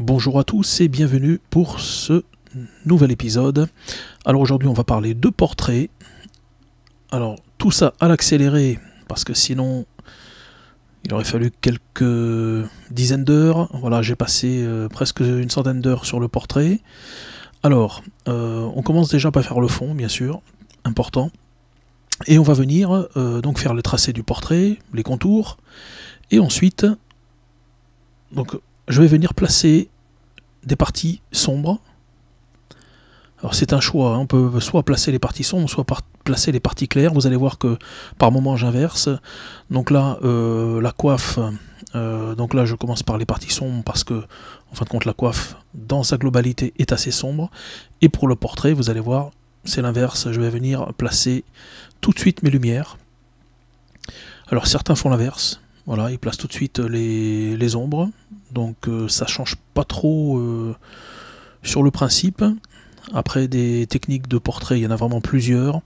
Bonjour à tous et bienvenue pour ce nouvel épisode. Alors aujourd'hui on va parler de portraits. Alors tout ça à l'accéléré parce que sinon il aurait fallu quelques dizaines d'heures. Voilà, j'ai passé presque une centaine d'heures sur le portrait. Alors on commence déjà par faire le fond, bien sûr, important. Et on va venir donc faire le tracé du portrait, les contours. Et ensuite, donc, je vais venir placer des parties sombres. Alors c'est un choix, hein. On peut soit placer les parties sombres, soit placer les parties claires. Vous allez voir que par moment j'inverse. Donc là, la coiffe, donc là je commence par les parties sombres parce que, en fin de compte, la coiffe dans sa globalité est assez sombre. Et pour le portrait, vous allez voir, c'est l'inverse. Je vais venir placer tout de suite mes lumières. Alors certains font l'inverse. Voilà, ils placent tout de suite les ombres, donc ça change pas trop sur le principe. Après, des techniques de portrait, il y en a vraiment plusieurs.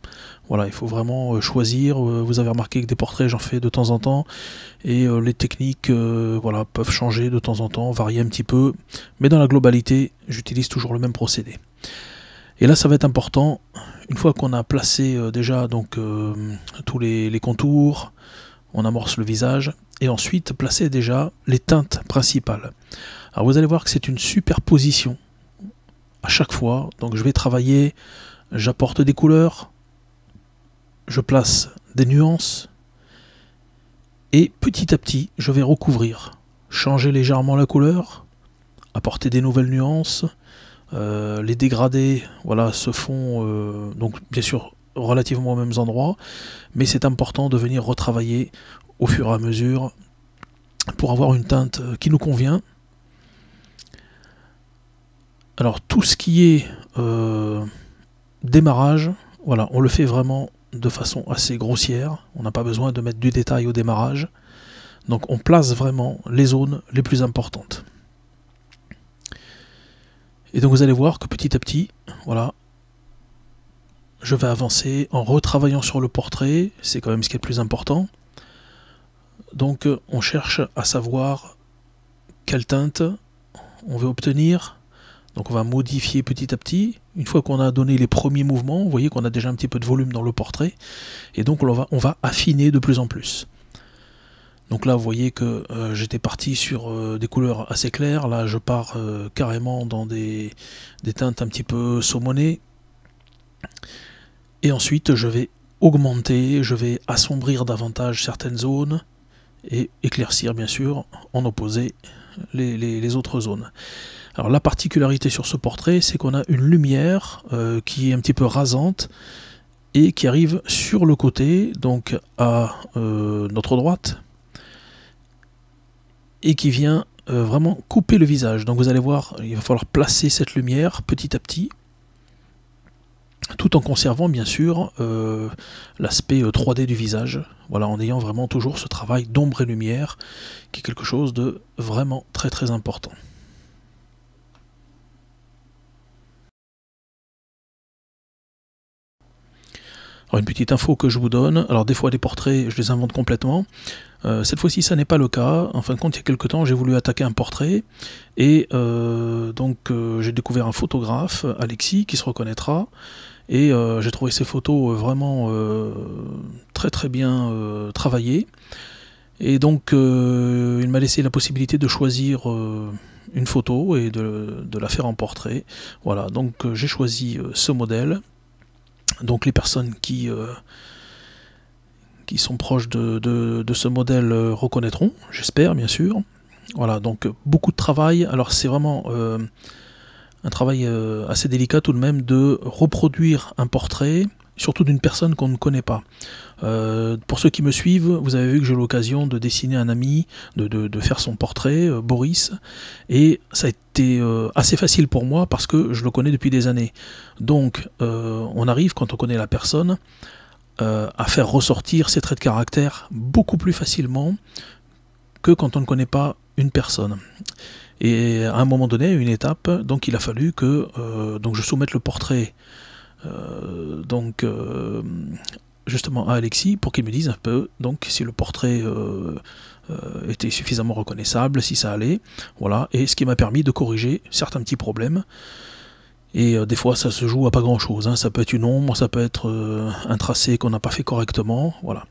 Voilà, il faut vraiment choisir. Vous avez remarqué que des portraits, j'en fais de temps en temps, et les techniques voilà, peuvent changer de temps en temps, varier un petit peu, mais dans la globalité, j'utilise toujours le même procédé. Et là, ça va être important, une fois qu'on a placé déjà donc, tous les contours, on amorce le visage, et ensuite placer déjà les teintes principales. Alors vous allez voir que c'est une superposition à chaque fois. Donc je vais travailler, j'apporte des couleurs, je place des nuances, et petit à petit je vais recouvrir, changer légèrement la couleur, apporter des nouvelles nuances. Les dégradés, voilà, se font donc bien sûr relativement aux mêmes endroits, mais c'est important de venir retravailler au fur et à mesure pour avoir une teinte qui nous convient. Alors tout ce qui est démarrage, voilà, on le fait vraiment de façon assez grossière, on n'a pas besoin de mettre du détail au démarrage, donc on place vraiment les zones les plus importantes. Et donc vous allez voir que petit à petit, voilà, je vais avancer en retravaillant sur le portrait, c'est quand même ce qui est le plus important. Donc on cherche à savoir quelle teinte on veut obtenir. Donc on va modifier petit à petit. Une fois qu'on a donné les premiers mouvements, vous voyez qu'on a déjà un petit peu de volume dans le portrait. Et donc on va affiner de plus en plus. Donc là vous voyez que j'étais parti sur des couleurs assez claires. Là je pars carrément dans des teintes un petit peu saumonées. Et ensuite je vais augmenter, je vais assombrir davantage certaines zones et éclaircir bien sûr, en opposé les autres zones. Alors la particularité sur ce portrait, c'est qu'on a une lumière qui est un petit peu rasante et qui arrive sur le côté, donc à notre droite, et qui vient vraiment couper le visage. Donc vous allez voir, il va falloir placer cette lumière petit à petit, tout en conservant bien sûr l'aspect 3D du visage, voilà, en ayant vraiment toujours ce travail d'ombre et lumière, qui est quelque chose de vraiment très très important. Alors une petite info que je vous donne, alors des fois des portraits je les invente complètement, cette fois-ci ça n'est pas le cas. En fin de compte, il y a quelques temps j'ai voulu attaquer un portrait, et donc j'ai découvert un photographe, Alexis, qui se reconnaîtra, et j'ai trouvé ses photos vraiment très très bien travaillées, et donc il m'a laissé la possibilité de choisir une photo et de la faire en portrait. Voilà, donc j'ai choisi ce modèle. Donc les personnes qui sont proches de ce modèle reconnaîtront, j'espère bien sûr. Voilà, donc beaucoup de travail. Alors c'est vraiment un travail assez délicat tout de même de reproduire un portrait, surtout d'une personne qu'on ne connaît pas. Pour ceux qui me suivent, vous avez vu que j'ai eu l'occasion de dessiner un ami, de faire son portrait, Boris, et ça a été assez facile pour moi parce que je le connais depuis des années. Donc on arrive, quand on connaît la personne, à faire ressortir ses traits de caractère beaucoup plus facilement que quand on ne connaît pas une personne. Et à un moment donné, une étape, donc il a fallu que donc je soumette le portrait. justement à Alexis pour qu'il me dise un peu donc si le portrait était suffisamment reconnaissable, si ça allait, voilà, et ce qui m'a permis de corriger certains petits problèmes. Et des fois ça se joue à pas grand chose, hein. Ça peut être une ombre, ça peut être un tracé qu'on n'a pas fait correctement, voilà.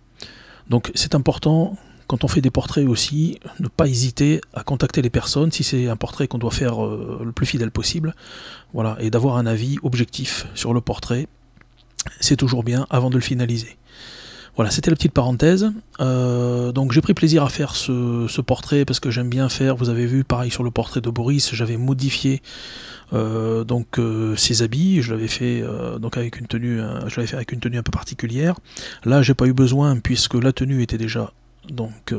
Donc c'est important, quand on fait des portraits aussi, ne pas hésiter à contacter les personnes si c'est un portrait qu'on doit faire le plus fidèle possible, voilà, et d'avoir un avis objectif sur le portrait, c'est toujours bien avant de le finaliser. Voilà, c'était la petite parenthèse. Donc j'ai pris plaisir à faire ce portrait parce que j'aime bien faire, vous avez vu, pareil sur le portrait de Boris, j'avais modifié ses habits, je l'avais fait donc avec une tenue, un peu particulière. Là, j'ai pas eu besoin puisque la tenue était déjà donc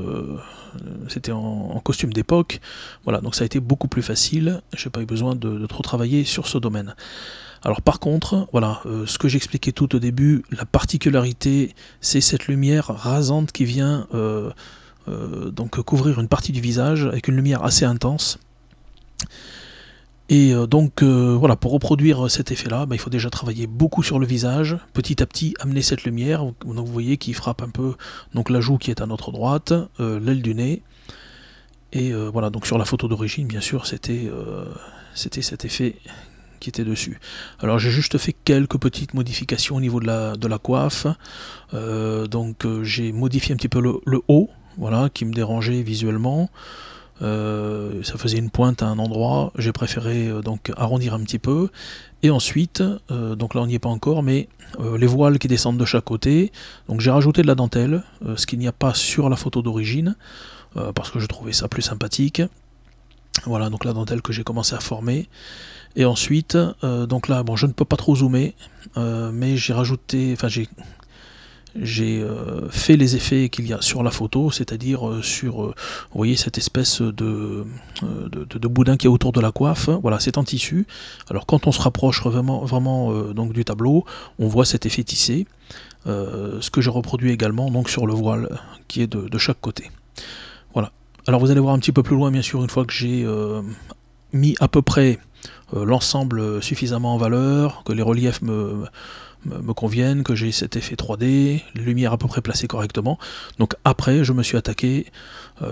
c'était en costume d'époque. Voilà, donc ça a été beaucoup plus facile. J'ai pas eu besoin de trop travailler sur ce domaine. Alors par contre, voilà, ce que j'expliquais tout au début, la particularité, c'est cette lumière rasante qui vient donc couvrir une partie du visage avec une lumière assez intense. Et voilà, pour reproduire cet effet-là, il faut déjà travailler beaucoup sur le visage, petit à petit amener cette lumière. Donc vous voyez qu'il frappe un peu donc la joue qui est à notre droite, l'aile du nez. Et voilà, donc sur la photo d'origine, bien sûr, c'était cet effet qui était dessus. Alors j'ai juste fait quelques petites modifications au niveau de la coiffe. J'ai modifié un petit peu le haut, voilà, qui me dérangeait visuellement. Ça faisait une pointe à un endroit, j'ai préféré donc arrondir un petit peu. Et ensuite, donc là on n'y est pas encore, mais les voiles qui descendent de chaque côté. Donc j'ai rajouté de la dentelle, ce qu'il n'y a pas sur la photo d'origine, parce que je trouvais ça plus sympathique. Voilà, donc la dentelle que j'ai commencé à former. Et ensuite, donc là, bon, je ne peux pas trop zoomer, mais j'ai rajouté, enfin j'ai fait les effets qu'il y a sur la photo, c'est-à-dire sur, vous voyez, cette espèce de boudin qui est autour de la coiffe. Voilà, c'est en tissu. Alors quand on se rapproche vraiment donc du tableau, on voit cet effet tissé, ce que j'ai reproduit également donc sur le voile qui est de chaque côté. Voilà. Alors vous allez voir un petit peu plus loin, bien sûr, une fois que j'ai mis à peu près l'ensemble suffisamment en valeur, que les reliefs me conviennent, que j'ai cet effet 3D, les lumières à peu près placées correctement. Donc après, je me suis attaqué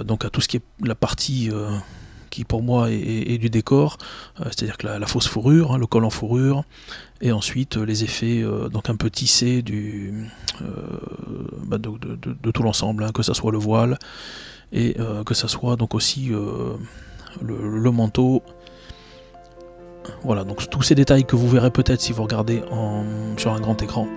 donc à tout ce qui est la partie qui pour moi est du décor, c'est-à-dire que la fausse fourrure, hein, le col en fourrure, et ensuite les effets donc un peu tissés de tout l'ensemble, hein, que ça soit le voile, et que ça soit donc aussi le manteau. Voilà, donc tous ces détails que vous verrez peut-être si vous regardez sur un grand écran.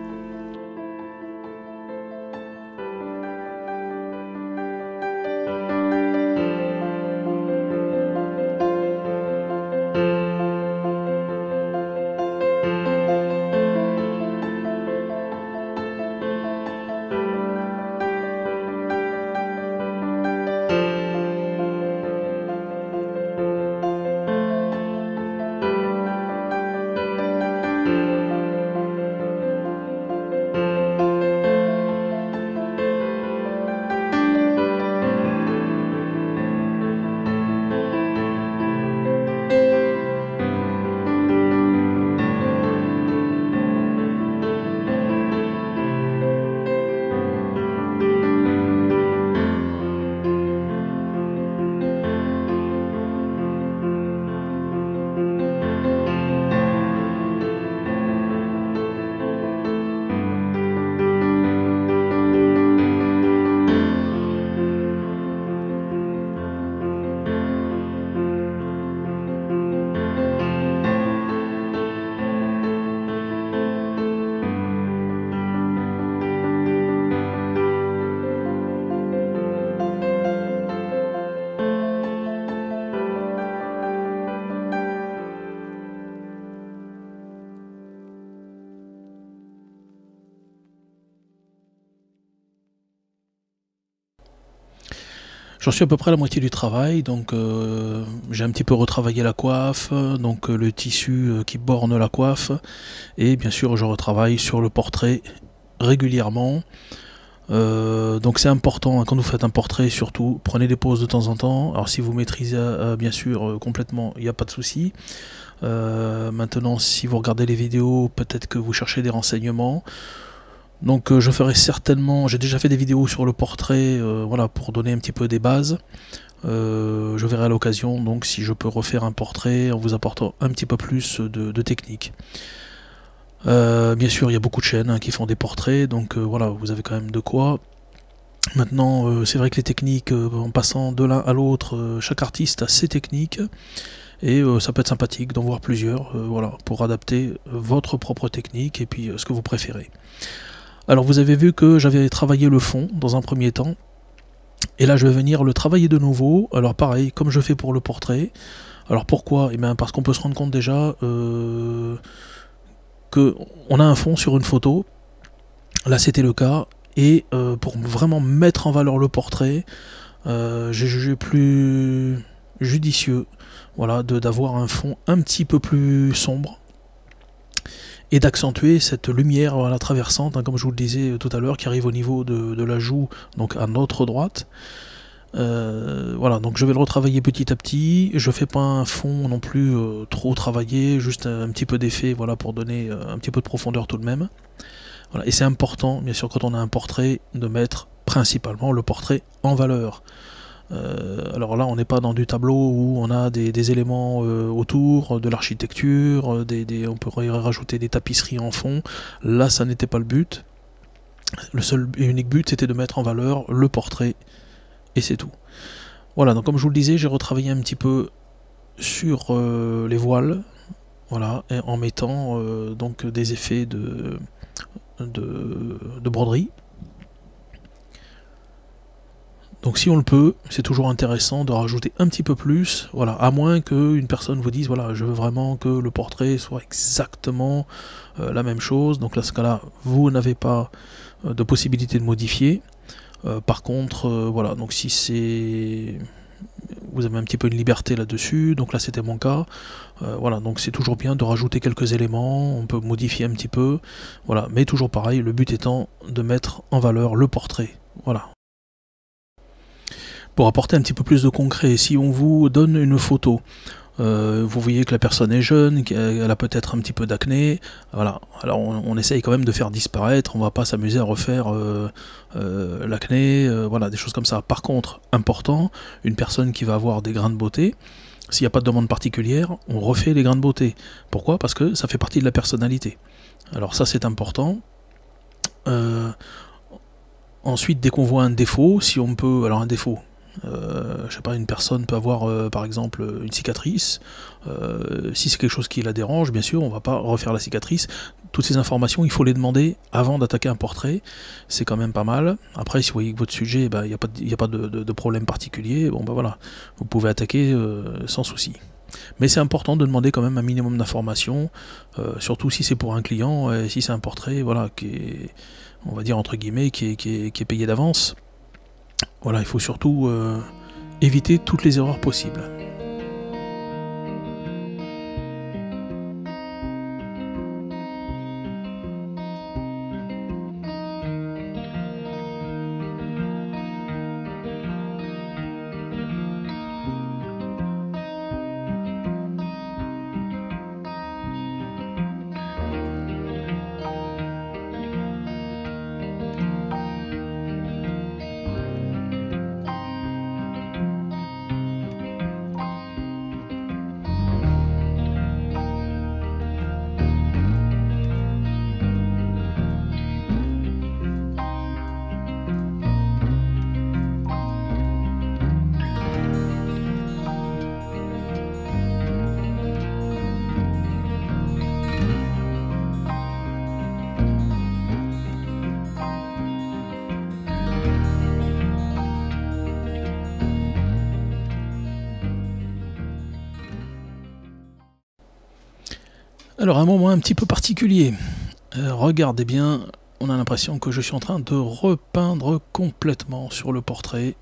J'en suis à peu près à la moitié du travail, donc j'ai un petit peu retravaillé la coiffe, donc le tissu qui borne la coiffe, et bien sûr je retravaille sur le portrait régulièrement. Donc c'est important, hein, quand vous faites un portrait surtout, prenez des pauses de temps en temps. Alors si vous maîtrisez bien sûr complètement, il n'y a pas de souci. Maintenant si vous regardez les vidéos, peut-être que vous cherchez des renseignements. Donc je ferai certainement, j'ai déjà fait des vidéos sur le portrait, voilà, pour donner un petit peu des bases. Je verrai à l'occasion donc si je peux refaire un portrait en vous apportant un petit peu plus de technique. Bien sûr, il y a beaucoup de chaînes qui font des portraits, donc voilà, vous avez quand même de quoi. Maintenant, c'est vrai que les techniques, en passant de l'un à l'autre, chaque artiste a ses techniques, et ça peut être sympathique d'en voir plusieurs, voilà, pour adapter votre propre technique et puis ce que vous préférez. Alors vous avez vu que j'avais travaillé le fond dans un premier temps, et là je vais venir le travailler de nouveau. Alors pareil, comme je fais pour le portrait. Alors pourquoi? Eh bien parce qu'on peut se rendre compte déjà que on a un fond sur une photo, là c'était le cas, et pour vraiment mettre en valeur le portrait, j'ai jugé plus judicieux, voilà, d'avoir un fond un petit peu plus sombre, et d'accentuer cette lumière, voilà, traversante, hein, comme je vous le disais tout à l'heure, qui arrive au niveau de la joue, donc à notre droite. Voilà, donc je vais le retravailler petit à petit. Je fais pas un fond non plus trop travaillé, juste un petit peu d'effet, voilà, pour donner un petit peu de profondeur tout de même. Voilà. Et c'est important, bien sûr, quand on a un portrait, de mettre principalement le portrait en valeur. Alors là, on n'est pas dans du tableau où on a des éléments autour, de l'architecture, on pourrait rajouter des tapisseries en fond. Là, ça n'était pas le but. Le seul et unique but, c'était de mettre en valeur le portrait, et c'est tout. Voilà, donc comme je vous le disais, j'ai retravaillé un petit peu sur les voiles, voilà, et en mettant donc des effets de broderie. Donc si on le peut, c'est toujours intéressant de rajouter un petit peu plus, voilà, à moins qu'une personne vous dise, voilà, je veux vraiment que le portrait soit exactement la même chose. Donc dans ce cas-là, vous n'avez pas de possibilité de modifier. Par contre, voilà, donc si c'est... vous avez un petit peu une liberté là-dessus, donc là c'était mon cas. Voilà, donc c'est toujours bien de rajouter quelques éléments, on peut modifier un petit peu, voilà, mais toujours pareil, le but étant de mettre en valeur le portrait, voilà. Pour apporter un petit peu plus de concret, si on vous donne une photo, vous voyez que la personne est jeune, qu'elle a peut-être un petit peu d'acné, voilà. Alors on essaye quand même de faire disparaître, on va pas s'amuser à refaire l'acné, voilà, des choses comme ça. Par contre, important, une personne qui va avoir des grains de beauté, s'il n'y a pas de demande particulière, on refait les grains de beauté. Pourquoi? Parce que ça fait partie de la personnalité. Alors ça c'est important. Ensuite, dès qu'on voit un défaut, si on peut... Alors un défaut, je sais pas, une personne peut avoir par exemple une cicatrice, si c'est quelque chose qui la dérange, bien sûr on va pas refaire la cicatrice. Toutes ces informations il faut les demander avant d'attaquer un portrait, c'est quand même pas mal. Après si vous voyez que votre sujet, il n'y a pas de problème particulier, bon bah voilà, vous pouvez attaquer sans souci. Mais c'est important de demander quand même un minimum d'informations, surtout si c'est pour un client, et si c'est un portrait, voilà, qui est, on va dire entre guillemets, qui est payé d'avance. Voilà, il faut surtout éviter toutes les erreurs possibles. Alors un moment un petit peu particulier, regardez bien, on a l'impression que je suis en train de repeindre complètement sur le portrait,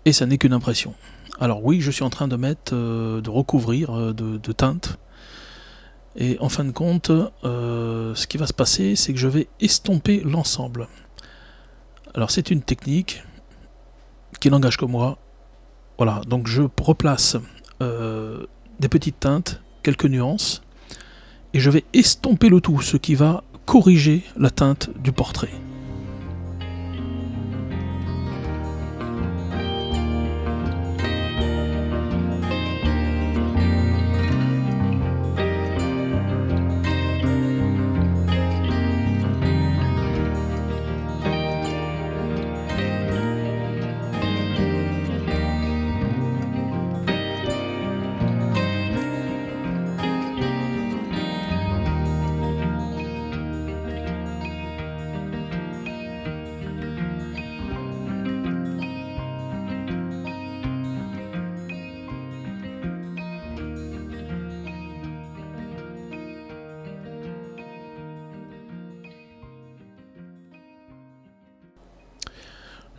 et ça n'est qu'une impression. Alors oui, je suis en train de mettre, de recouvrir de teinte, et en fin de compte, ce qui va se passer, c'est que je vais estomper l'ensemble. Alors c'est une technique qui n'engage que moi, voilà, donc je replace des petites teintes, quelques nuances, et je vais estomper le tout, ce qui va corriger la teinte du portrait.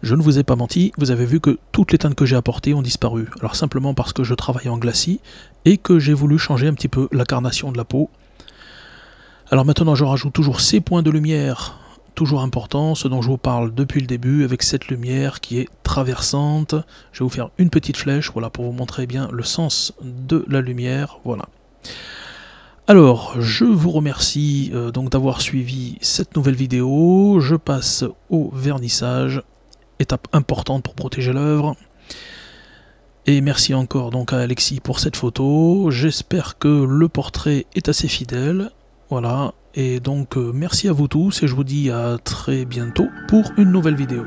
Je ne vous ai pas menti, vous avez vu que toutes les teintes que j'ai apportées ont disparu. Alors simplement parce que je travaille en glacis et que j'ai voulu changer un petit peu la carnation de la peau. Alors maintenant je rajoute toujours ces points de lumière, toujours importants, ce dont je vous parle depuis le début, avec cette lumière qui est traversante. Je vais vous faire une petite flèche, voilà, pour vous montrer bien le sens de la lumière, voilà. Alors, je vous remercie donc d'avoir suivi cette nouvelle vidéo. Je passe au vernissage. Étape importante pour protéger l'œuvre. Et merci encore donc à Alexis pour cette photo. J'espère que le portrait est assez fidèle. Voilà. Et donc merci à vous tous et je vous dis à très bientôt pour une nouvelle vidéo.